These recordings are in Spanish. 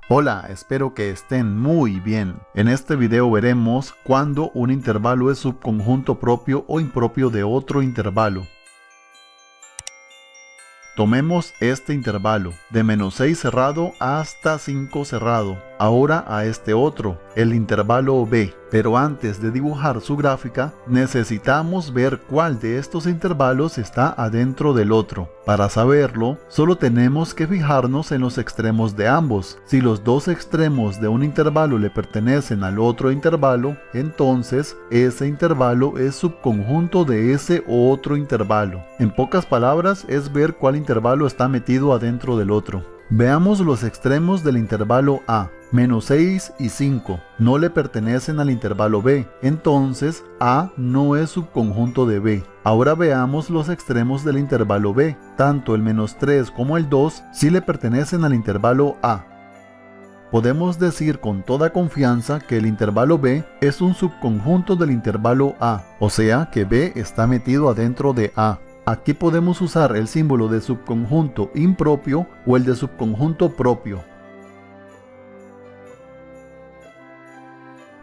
Hola, espero que estén muy bien. En este video veremos cuándo un intervalo es subconjunto propio o impropio de otro intervalo. Tomemos este intervalo, de -6 cerrado hasta 5 cerrado. Ahora a este otro, el intervalo B. Pero antes de dibujar su gráfica, necesitamos ver cuál de estos intervalos está adentro del otro. Para saberlo, solo tenemos que fijarnos en los extremos de ambos. Si los dos extremos de un intervalo le pertenecen al otro intervalo, entonces ese intervalo es subconjunto de ese otro intervalo. En pocas palabras, es ver cuál intervalo está metido adentro del otro. Veamos los extremos del intervalo A. -6 y 5 no le pertenecen al intervalo B, entonces A no es subconjunto de B. Ahora veamos los extremos del intervalo B. Tanto el -3 como el 2 sí le pertenecen al intervalo A. Podemos decir con toda confianza que el intervalo B es un subconjunto del intervalo A, o sea que B está metido adentro de A. Aquí podemos usar el símbolo de subconjunto impropio o el de subconjunto propio.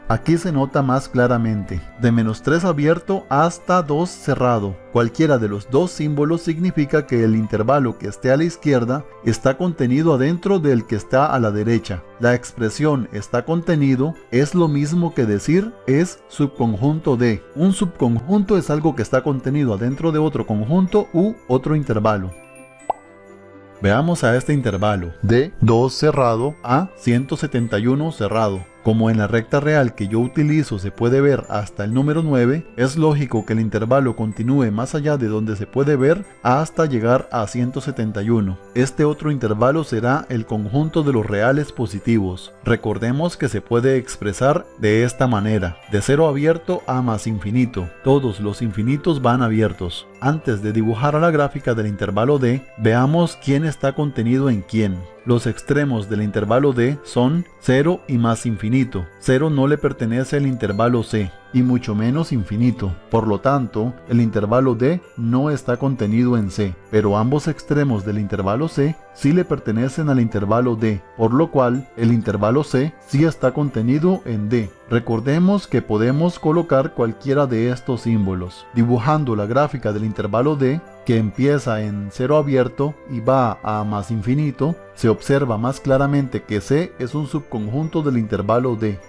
Aquí se nota más claramente, de -3 abierto hasta 2 cerrado. Cualquiera de los dos símbolos significa que el intervalo que esté a la izquierda está contenido adentro del que está a la derecha. La expresión está contenido es lo mismo que decir es subconjunto de. Un subconjunto es algo que está contenido adentro de otro conjunto u otro intervalo. Veamos a este intervalo, de 2 cerrado a 171 cerrado. Como en la recta real que yo utilizo se puede ver hasta el número 9, es lógico que el intervalo continúe más allá de donde se puede ver hasta llegar a 171. Este otro intervalo será el conjunto de los reales positivos. Recordemos que se puede expresar de esta manera, de 0 abierto a más infinito. Todos los infinitos van abiertos. Antes de dibujar a la gráfica del intervalo D, veamos quién está contenido en quién. Los extremos del intervalo D son 0 y más infinito. 0 no le pertenece al intervalo C, y mucho menos infinito. Por lo tanto, el intervalo D no está contenido en C, pero ambos extremos del intervalo C sí le pertenecen al intervalo D, por lo cual el intervalo C sí está contenido en D. Recordemos que podemos colocar cualquiera de estos símbolos. Dibujando la gráfica del intervalo D, que empieza en 0 abierto y va a más infinito, se observa más claramente que C es un subconjunto del intervalo D.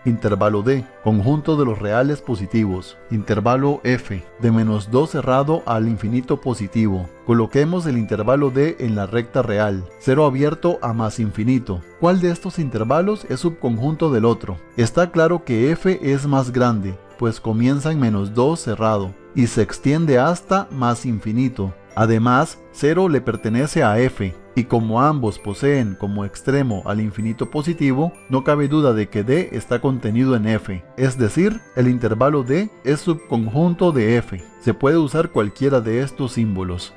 Intervalo D, conjunto de los reales positivos. Intervalo F, de -2 cerrado al infinito positivo. Coloquemos el intervalo D en la recta real, 0 abierto a más infinito. ¿Cuál de estos intervalos es subconjunto del otro? Está claro que F es más grande, pues comienza en -2 cerrado y se extiende hasta más infinito. Además, 0 le pertenece a F, y como ambos poseen como extremo al infinito positivo, no cabe duda de que D está contenido en F, es decir, el intervalo D es subconjunto de F. Se puede usar cualquiera de estos símbolos.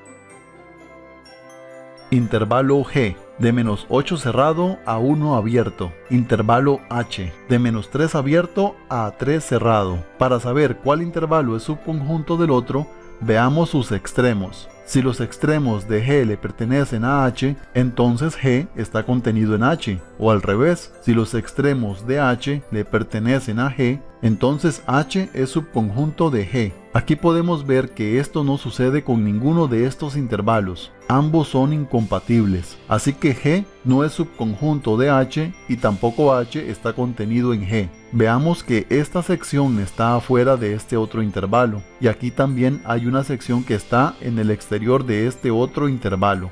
Intervalo G, de -8 cerrado a 1 abierto. Intervalo H, de -3 abierto a 3 cerrado. Para saber cuál intervalo es subconjunto del otro, veamos sus extremos. Si los extremos de G le pertenecen a H, entonces G está contenido en H, o al revés, si los extremos de H le pertenecen a G, entonces H es subconjunto de G. Aquí podemos ver que esto no sucede con ninguno de estos intervalos. Ambos son incompatibles, así que G no es subconjunto de H y tampoco H está contenido en G. Veamos que esta sección está afuera de este otro intervalo, y aquí también hay una sección que está en el exterior de este otro intervalo.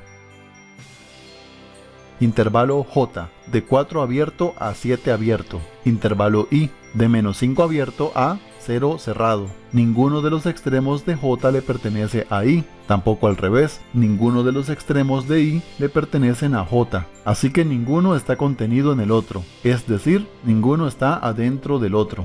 Intervalo J, de 4 abierto a 7 abierto. Intervalo I, de -5 abierto a 0 cerrado. Ninguno de los extremos de J le pertenece a I, tampoco al revés. Ninguno de los extremos de I le pertenecen a J, así que ninguno está contenido en el otro, es decir, ninguno está adentro del otro.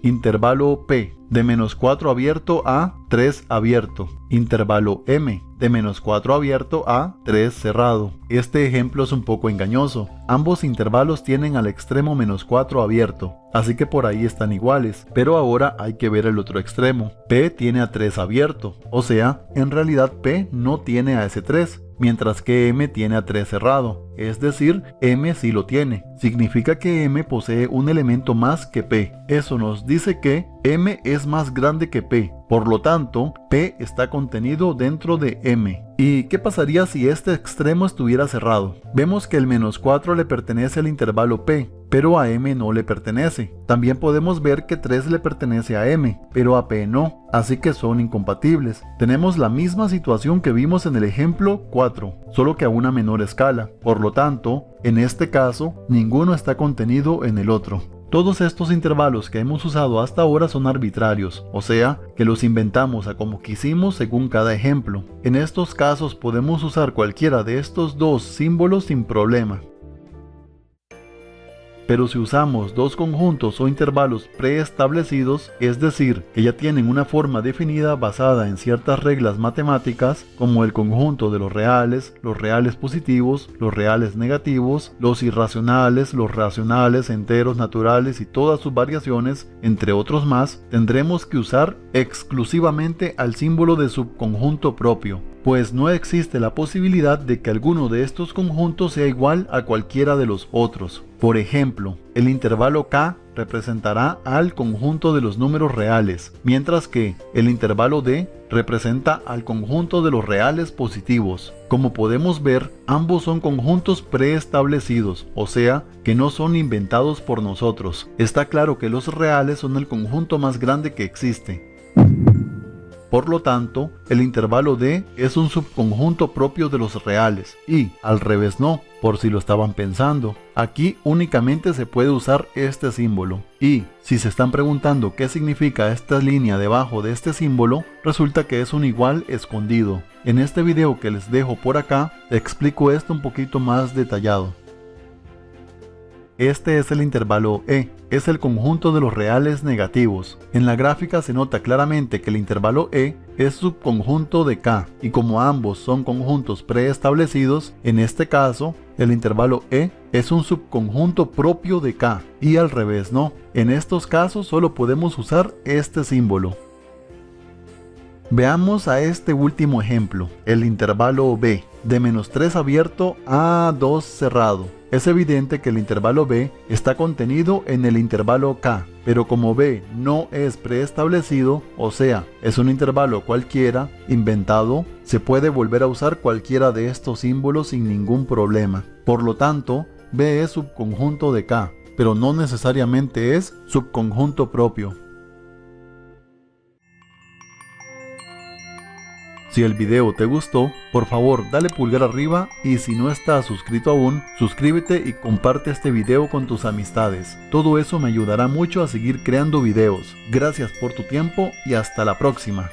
Intervalo P, de -4 abierto a 3 abierto. Intervalo M, de -4 abierto a 3 cerrado. Este ejemplo es un poco engañoso. Ambos intervalos tienen al extremo -4 abierto, así que por ahí están iguales, pero ahora hay que ver el otro extremo. P tiene a 3 abierto, o sea, en realidad P no tiene a ese 3, mientras que M tiene a 3 cerrado. Es decir, M sí lo tiene. Significa que M posee un elemento más que P. Eso nos dice que M es más grande que P. Por lo tanto, P está contenido dentro de M. ¿Y qué pasaría si este extremo estuviera cerrado? Vemos que el -4 le pertenece al intervalo P, pero a M no le pertenece. También podemos ver que 3 le pertenece a M, pero a P no, así que son incompatibles. Tenemos la misma situación que vimos en el ejemplo 4, solo que a una menor escala. Por lo tanto, en este caso, ninguno está contenido en el otro. Todos estos intervalos que hemos usado hasta ahora son arbitrarios, o sea, que los inventamos a como quisimos según cada ejemplo. En estos casos podemos usar cualquiera de estos dos símbolos sin problema. Pero si usamos dos conjuntos o intervalos preestablecidos, es decir, que ya tienen una forma definida basada en ciertas reglas matemáticas, como el conjunto de los reales positivos, los reales negativos, los irracionales, los racionales, enteros, naturales y todas sus variaciones, entre otros más, tendremos que usar exclusivamente al símbolo de subconjunto propio, pues no existe la posibilidad de que alguno de estos conjuntos sea igual a cualquiera de los otros. Por ejemplo, el intervalo K representará al conjunto de los números reales, mientras que el intervalo D representa al conjunto de los reales positivos. Como podemos ver, ambos son conjuntos preestablecidos, o sea, que no son inventados por nosotros. Está claro que los reales son el conjunto más grande que existe. Por lo tanto, el intervalo D es un subconjunto propio de los reales y, al revés no, por si lo estaban pensando. Aquí únicamente se puede usar este símbolo. Y, si se están preguntando qué significa esta línea debajo de este símbolo, resulta que es un igual escondido. En este video que les dejo por acá, explico esto un poquito más detallado. Este es el intervalo E, es el conjunto de los reales negativos. En la gráfica se nota claramente que el intervalo E es subconjunto de K, y como ambos son conjuntos preestablecidos, en este caso, el intervalo E es un subconjunto propio de K, y al revés no. En estos casos solo podemos usar este símbolo. Veamos a este último ejemplo, el intervalo B, de -3 abierto a 2 cerrado. Es evidente que el intervalo B está contenido en el intervalo K, pero como B no es preestablecido, o sea, es un intervalo cualquiera, inventado, se puede volver a usar cualquiera de estos símbolos sin ningún problema. Por lo tanto, B es subconjunto de K, pero no necesariamente es subconjunto propio. Si el video te gustó, por favor dale pulgar arriba y si no estás suscrito aún, suscríbete y comparte este video con tus amistades. Todo eso me ayudará mucho a seguir creando videos. Gracias por tu tiempo y hasta la próxima.